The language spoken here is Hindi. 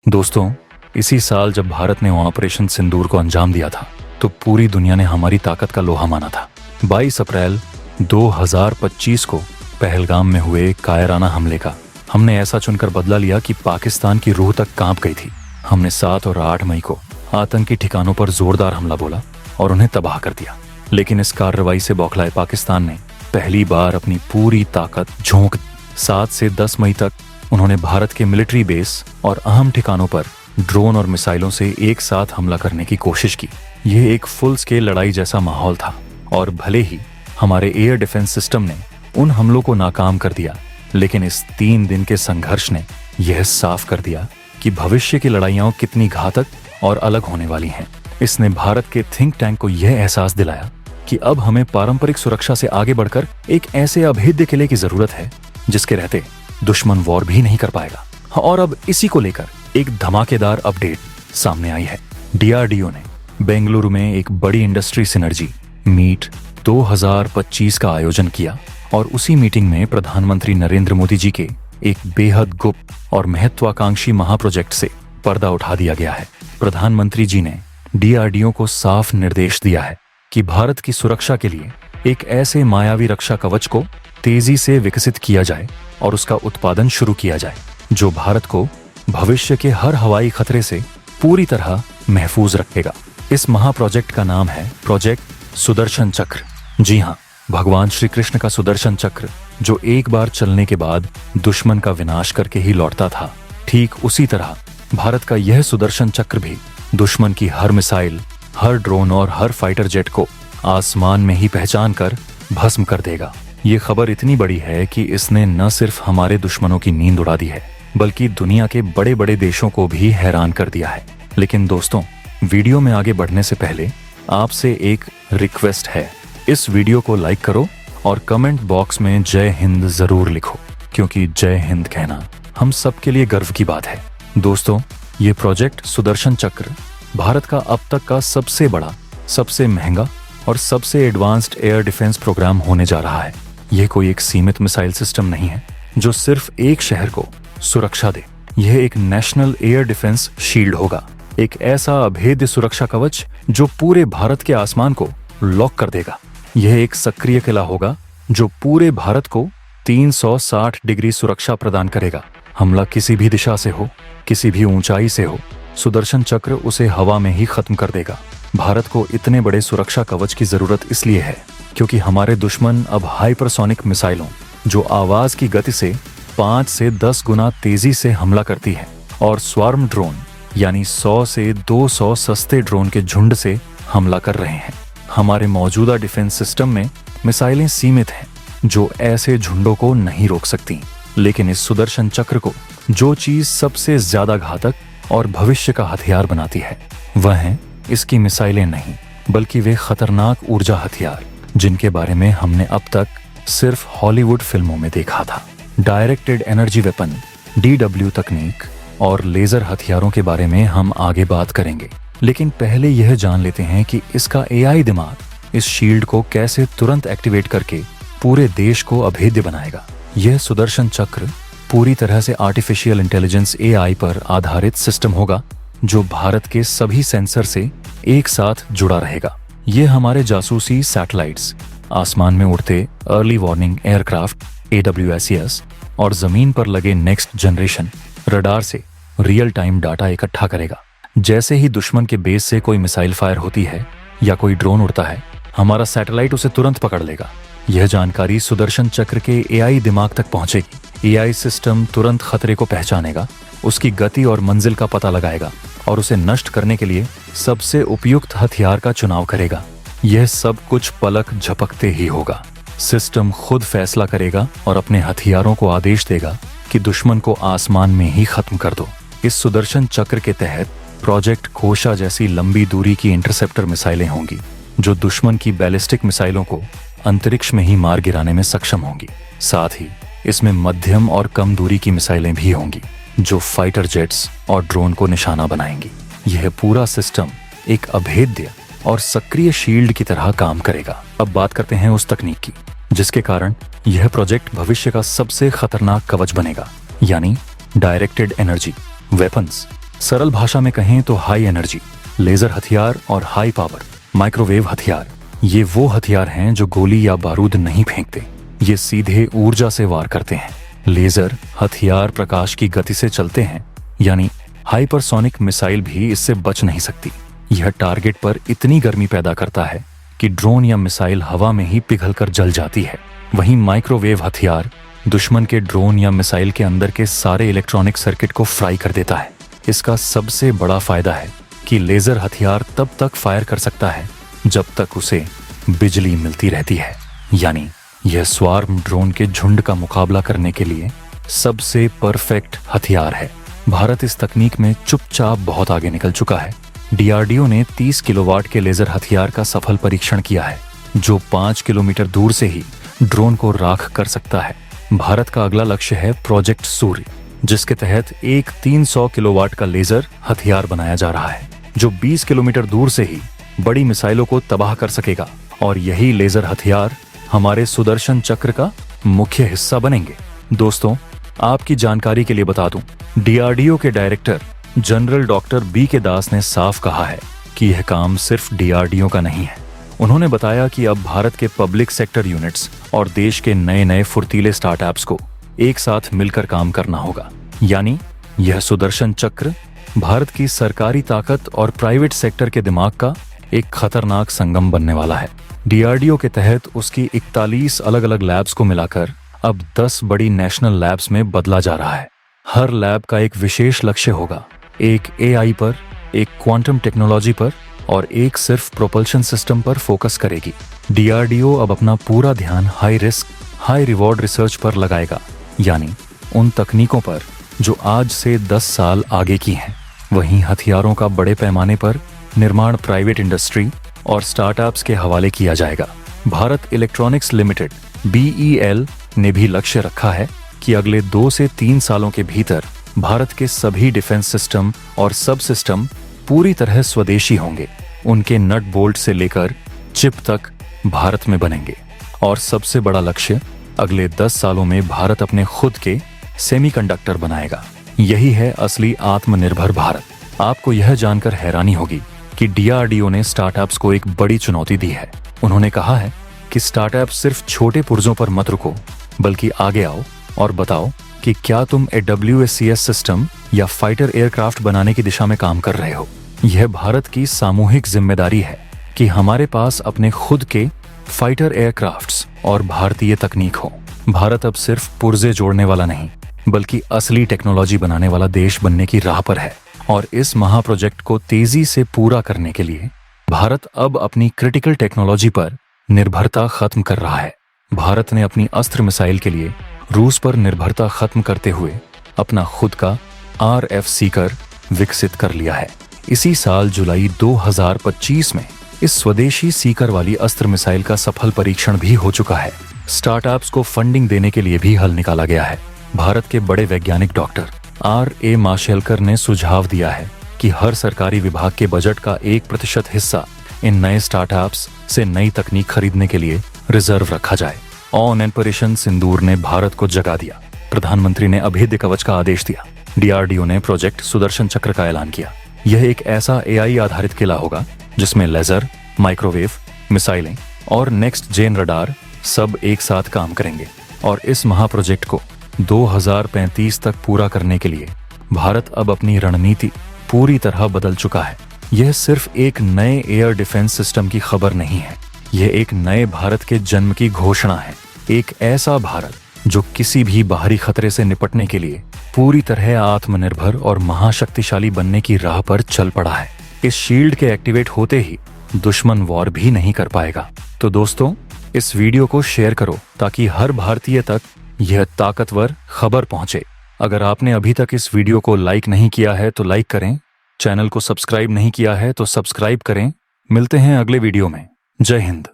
दोस्तों, इसी साल जब भारत ने ऑपरेशन सिंदूर को अंजाम दिया था तो पूरी दुनिया ने हमारी ताकत का लोहा माना था। 22 अप्रैल 2025 को पहलगाम में हुए कायराना हमले का हमने ऐसा चुनकर बदला लिया कि पाकिस्तान की रूह तक कांप गई थी। हमने 7 और 8 मई को आतंकी ठिकानों पर जोरदार हमला बोला और उन्हें तबाह कर दिया। लेकिन इस कार्रवाई से बौखलाए पाकिस्तान ने पहली बार अपनी पूरी ताकत झोंक दी। 7 से 10 मई तक उन्होंने भारत के मिलिट्री बेस और अहम ठिकानों पर ड्रोन और मिसाइलों से एक साथ हमला करने की कोशिश की। यह एक फुल स्केल लड़ाई जैसा माहौल था और भले ही हमारे एयर डिफेंस सिस्टम ने उन हमलों को नाकाम कर दिया, लेकिन इस 3 दिन के संघर्ष ने यह साफ कर दिया कि भविष्य की लड़ाइयां कितनी घातक और अलग होने वाली हैं। इसने भारत के थिंक टैंक को यह एहसास दिलाया कि अब हमें पारंपरिक सुरक्षा से आगे बढ़कर एक ऐसे अभेद्य किले की जरूरत है जिसके रहते दुश्मन वॉर भी नहीं कर पाएगा। और अब इसी को लेकर एक धमाकेदार अपडेट सामने आई है। डीआरडीओ ने बेंगलुरु में एक बड़ी इंडस्ट्री सिनर्जी मीट 2025 का आयोजन किया और उसी मीटिंग में प्रधानमंत्री नरेंद्र मोदी जी के एक बेहद गुप्त और महत्वाकांक्षी महाप्रोजेक्ट से पर्दा उठा दिया गया है। प्रधानमंत्री जी ने डीआरडीओ को साफ निर्देश दिया है कि भारत की सुरक्षा के लिए एक ऐसे मायावी रक्षा कवच को तेजी से विकसित किया जाए और उसका उत्पादन शुरू किया जाए जो भारत को भविष्य के हर हवाई खतरे से पूरी तरह महफूज रखेगा। इस महाप्रोजेक्ट का नाम है प्रोजेक्ट सुदर्शन चक्र। जी हाँ, भगवान श्री कृष्ण का सुदर्शन चक्र जो एक बार चलने के बाद दुश्मन का विनाश करके ही लौटता था, ठीक उसी तरह भारत का यह सुदर्शन चक्र भी दुश्मन की हर मिसाइल, हर ड्रोन और हर फाइटर जेट को आसमान में ही पहचान कर भस्म कर देगा। ये खबर इतनी बड़ी है कि इसने न सिर्फ हमारे दुश्मनों की नींद उड़ा दी है, बल्कि दुनिया के बड़े बड़े देशों को भी हैरान कर दिया है। लेकिन दोस्तों, वीडियो में आगे बढ़ने से पहले आपसे एक रिक्वेस्ट है। इस वीडियो को लाइक करो और कमेंट बॉक्स में जय हिंद जरूर लिखो, क्योंकि जय हिंद कहना हम सबके लिए गर्व की बात है। दोस्तों, ये प्रोजेक्ट सुदर्शन चक्र भारत का अब तक का सबसे बड़ा, सबसे महंगा और सबसे एडवांस्ड एयर डिफेंस प्रोग्राम होने जा रहा है। यह कोई एक सीमित मिसाइल सिस्टम नहीं है जो सिर्फ एक शहर को सुरक्षा दे। यह एक नेशनल एयर डिफेंस शील्ड होगा, एक ऐसा अभेद्य सुरक्षा कवच जो पूरे भारत के आसमान को लॉक कर देगा। यह एक सक्रिय किला होगा जो पूरे भारत को 360 डिग्री सुरक्षा प्रदान करेगा। हमला किसी भी दिशा से हो, किसी भी ऊंचाई से हो, सुदर्शन चक्र उसे हवा में ही खत्म कर देगा। भारत को इतने बड़े सुरक्षा कवच की जरूरत इसलिए है क्योंकि हमारे दुश्मन अब हाइपरसोनिक मिसाइलों जो आवाज की गति से 5 से 10 गुना तेजी से हमला करती है और स्वार्म ड्रोन यानी 100 से 200 सस्ते ड्रोन के झुंड से हमला कर रहे हैं। हमारे मौजूदा डिफेंस सिस्टम में मिसाइलें सीमित हैं जो ऐसे झुंडों को नहीं रोक सकती। लेकिन इस सुदर्शन चक्र को जो चीज सबसे ज्यादा घातक और भविष्य का हथियार बनाती है वह है इसकी मिसाइलें नहीं, बल्कि वे खतरनाक ऊर्जा हथियार जिनके बारे में हमने अब तक सिर्फ हॉलीवुड फिल्मों में देखा था। डायरेक्टेड एनर्जी वेपन DW तकनीक और लेजर हथियारों के बारे में हम आगे बात करेंगे, लेकिन पहले यह जान लेते हैं कि इसका AI दिमाग इस शील्ड को कैसे तुरंत एक्टिवेट करके पूरे देश को अभेद्य बनाएगा। यह सुदर्शन चक्र पूरी तरह से आर्टिफिशियल इंटेलिजेंस AI पर आधारित सिस्टम होगा जो भारत के सभी सेंसर से एक साथ जुड़ा रहेगा। यह हमारे जासूसी सैटेलाइट्स, आसमान में उड़ते अर्ली वार्निंग एयरक्राफ्ट AWACS और जमीन पर लगे नेक्स्ट जनरेशन रडार से रियल टाइम डाटा इकट्ठा करेगा। जैसे ही दुश्मन के बेस से कोई मिसाइल फायर होती है या कोई ड्रोन उड़ता है, हमारा सैटेलाइट उसे तुरंत पकड़ लेगा। यह जानकारी सुदर्शन चक्र के AI दिमाग तक पहुंचेगी। AI सिस्टम तुरंत खतरे को पहचानेगा, उसकी गति और मंजिल का पता लगाएगा और उसे नष्ट करने के लिए सबसे उपयुक्त हथियार का चुनाव करेगा। यह सब कुछ पलक झपकते ही होगा। सिस्टम खुद फैसला करेगा और अपने हथियारों को आदेश देगा कि दुश्मन को आसमान में ही खत्म कर दो। इस सुदर्शन चक्र के तहत प्रोजेक्ट कोशा जैसी लंबी दूरी की इंटरसेप्टर मिसाइलें होंगी जो दुश्मन की बैलिस्टिक मिसाइलों को अंतरिक्ष में ही मार गिराने में सक्षम होंगी। साथ ही इसमें मध्यम और कम दूरी की मिसाइलें भी होंगी जो फाइटर जेट्स और ड्रोन को निशाना बनाएंगी। यह पूरा सिस्टम एक अभेद्य और सक्रिय शील्ड की तरह काम करेगा। अब बात करते हैं उस तकनीक की जिसके कारण यह प्रोजेक्ट भविष्य का सबसे खतरनाक कवच बनेगा, यानी डायरेक्टेड एनर्जी वेपन्स सरल भाषा में कहें तो हाई एनर्जी लेजर हथियार और हाई पावर माइक्रोवेव हथियार, ये वो हथियार हैं जो गोली या बारूद नहीं फेंकते, ये सीधे ऊर्जा से वार करते हैं। लेजर हथियार प्रकाश की गति से चलते हैं, यानी हाइपरसोनिक मिसाइल भी इससे बच नहीं सकती। यह टारगेट पर इतनी गर्मी पैदा करता है कि ड्रोन या मिसाइल हवा में ही पिघलकर जल जाती है। वहीं माइक्रोवेव हथियार दुश्मन के ड्रोन या मिसाइल के अंदर के सारे इलेक्ट्रॉनिक सर्किट को फ्राई कर देता है। इसका सबसे बड़ा फायदा है कि लेजर हथियार तब तक फायर कर सकता है जब तक उसे बिजली मिलती रहती है, यानी यह स्वार्म ड्रोन के झुंड का मुकाबला करने के लिए सबसे परफेक्ट हथियार है। भारत इस तकनीक में चुपचाप बहुत आगे निकल चुका है। डीआरडीओ ने 30 किलोवाट के लेजर हथियार का सफल परीक्षण किया है, जो 5 किलोमीटर दूर से ही ड्रोन को राख कर सकता है। भारत का अगला लक्ष्य है प्रोजेक्ट सूर्य, जिसके तहत एक 300 किलोवाट का लेजर हथियार बनाया जा रहा है, जो 20 किलोमीटर दूर से ही बड़ी मिसाइलों को तबाह कर सकेगा। और यही लेजर हथियार हमारे सुदर्शन चक्र का मुख्य हिस्सा बनेंगे। दोस्तों, आपकी जानकारी के लिए बता दूं, डीआरडीओ के डायरेक्टर जनरल डॉक्टर बी के दास ने साफ कहा है कि यह काम सिर्फ डीआरडीओ का नहीं है। उन्होंने बताया कि अब भारत के पब्लिक सेक्टर यूनिट्स और देश के नए नए फुर्तीले स्टार्टअप्स को एक साथ मिलकर काम करना होगा, यानी यह सुदर्शन चक्र भारत की सरकारी ताकत और प्राइवेट सेक्टर के दिमाग का एक खतरनाक संगम बनने वाला है। डीआरडीओ के तहत उसकी 41 अलग अलग लैब्स को मिलाकर अब 10 बड़ी नेशनल लैब्स में बदला जा रहा है। हर लैब का एक विशेष लक्ष्य होगा, एक एआई पर, एक क्वांटम टेक्नोलॉजी पर और एक सिर्फ प्रोपल्शन सिस्टम पर फोकस करेगी। डीआरडीओ अब अपना पूरा ध्यान high risk high reward research पर लगाएगा, यानी उन तकनीकों पर जो आज से 10 साल आगे की हैं। वहीं हथियारों का बड़े पैमाने पर निर्माण प्राइवेट इंडस्ट्री और स्टार्टअप्स के हवाले किया जाएगा। भारत इलेक्ट्रॉनिक्स लिमिटेड BEL ने भी लक्ष्य रखा है कि अगले 2 से 3 सालों के भीतर भारत के सभी डिफेंस सिस्टम और सब सिस्टम पूरी तरह स्वदेशी होंगे। उनके नट बोल्ट से लेकर चिप तक भारत में बनेंगे। और सबसे बड़ा लक्ष्य, अगले 10 सालों में भारत अपने खुद के सेमीकंडक्टर बनाएगा। यही है असली आत्मनिर्भर भारत। आपको यह जानकर हैरानी होगी कि डीआरडीओ ने स्टार्टअप्स को एक बड़ी चुनौती दी है। उन्होंने कहा है कि स्टार्टअप सिर्फ छोटे पुर्जों पर मत रुको, बल्कि आगे आओ और बताओ कि क्या तुम AWACS सिस्टम या फाइटर एयरक्राफ्ट बनाने की दिशा में काम कर रहे हो। यह भारत की सामूहिक जिम्मेदारी है कि हमारे पास अपने खुद के फाइटर एयरक्राफ्ट्स और भारतीय तकनीक हो। भारत अब सिर्फ पुर्जे जोड़ने वाला नहीं, बल्कि असली टेक्नोलॉजी बनाने वाला देश बनने की राह पर है। और इस महाप्रोजेक्ट को तेजी से पूरा करने के लिए भारत अब अपनी क्रिटिकल टेक्नोलॉजी पर निर्भरता खत्म कर रहा है। भारत ने अपनी अस्त्र मिसाइल के लिए रूस पर निर्भरता खत्म करते हुए अपना खुद का RF सीकर विकसित कर लिया है। इसी साल जुलाई 2025 में इस स्वदेशी सीकर वाली अस्त्र मिसाइल का सफल परीक्षण भी हो चुका है। स्टार्टअप्स को फंडिंग देने के लिए भी हल निकाला गया है। भारत के बड़े वैज्ञानिक डॉक्टर R.A. माशेलकर ने सुझाव दिया है कि हर सरकारी विभाग के बजट का 1% हिस्सा इन नए स्टार्टअप्स से नई तकनीक खरीदने के लिए रिजर्व रखा जाए। ऑपरेशन सिंदूर ने भारत को जगा दिया। प्रधानमंत्री ने अभेद्य कवच का आदेश दिया। डीआरडीओ ने प्रोजेक्ट सुदर्शन चक्र का ऐलान किया। यह एक ऐसा AI आधारित किला होगा जिसमें लेजर, माइक्रोवेव, मिसाइलें और नेक्स्ट जेन रडार सब एक साथ काम करेंगे। और इस महाप्रोजेक्ट को 2035 तक पूरा करने के लिए भारत अब अपनी रणनीति पूरी तरह बदल चुका है। यह सिर्फ एक नए एयर डिफेंस सिस्टम की खबर नहीं है, यह एक नए भारत के जन्म की घोषणा है। एक ऐसा भारत जो किसी भी बाहरी खतरे से निपटने के लिए पूरी तरह आत्मनिर्भर और महाशक्तिशाली बनने की राह पर चल पड़ा है। इस शील्ड के एक्टिवेट होते ही दुश्मन वॉर भी नहीं कर पाएगा। तो दोस्तों, इस वीडियो को शेयर करो ताकि हर भारतीय तक यह ताकतवर खबर पहुंचे। अगर आपने अभी तक इस वीडियो को लाइक नहीं किया है तो लाइक करें, चैनल को सब्सक्राइब नहीं किया है तो सब्सक्राइब करें। मिलते हैं अगले वीडियो में। जय हिंद।